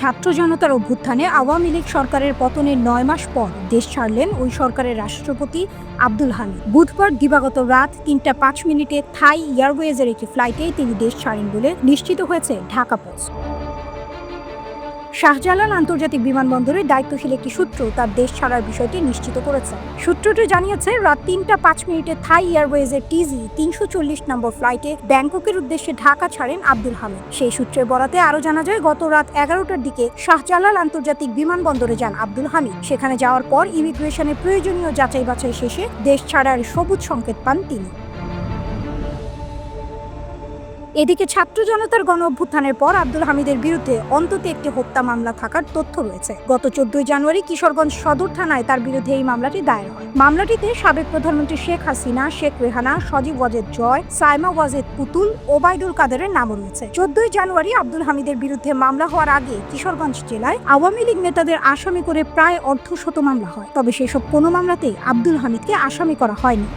ছাত্র জনতার অভ্যুত্থানে আওয়ামী লীগ সরকারের পতনের 9 মাস পর দেশ ছাড়লেন ওই সরকারের রাষ্ট্রপতি আব্দুল হামিদ। বুধবার দিবাগত রাত 3টা 5 মিনিটে থাই এয়ারওয়েজের একটি ফ্লাইটেই তিনি দেশ ছাড়েন বলে নিশ্চিত হয়েছে ঢাকা পোস্ট। শাহজালাল আন্তর্জাতিক বিমানবন্দরে দায়িত্বশীল একটি সূত্র তার দেশ ছাড়ার বিষয়টি নিশ্চিত করেছে। সূত্রটি জানিয়েছে, রাত 3টা 5 মিনিটে থাই এয়ারওয়েজের TZ 340 নম্বর ফ্লাইটে ব্যাংককের উদ্দেশ্যে ঢাকা ছাড়েন আব্দুল হামিদ। সেই সূত্রের বরাতে আরও জানা যায়, গত রাত 11টার দিকে শাহজালাল আন্তর্জাতিক বিমানবন্দরে যান আব্দুল হামিদ। সেখানে যাওয়ার পর ইমিগ্রেশনে প্রয়োজনীয় যাচাই বাছাই শেষে দেশ ছাড়ার সবুজ সংকেত পান তিনি। এদিকে ছাত্র জনতার গণ অভ্যুত্থানের পর আব্দুল হামিদের বিরুদ্ধে অন্তত একটি হত্যা মামলা থাকার তথ্য রয়েছে। গত 14 জানুয়ারি কিশোরগঞ্জ সদর থানায় তার বিরুদ্ধে এই মামলাটি দায়ের হয়। মামলাটিতে সাবেক প্রধানমন্ত্রী শেখ হাসিনা, শেখ রেহানা, সজীব ওয়াজেদ জয়, সাইমা ওয়াজেদ পুতুল, ওবায়দুল কাদেরের নামও রয়েছে। 14 জানুয়ারি আব্দুল হামিদের বিরুদ্ধে মামলা হওয়ার আগে কিশোরগঞ্জ জেলায় আওয়ামী লীগ নেতাদের আসামি করে প্রায় অর্ধশত মামলা হয়। তবে সেসব কোনো মামলাতেই আব্দুল হামিদকে আসামি করা হয়নি।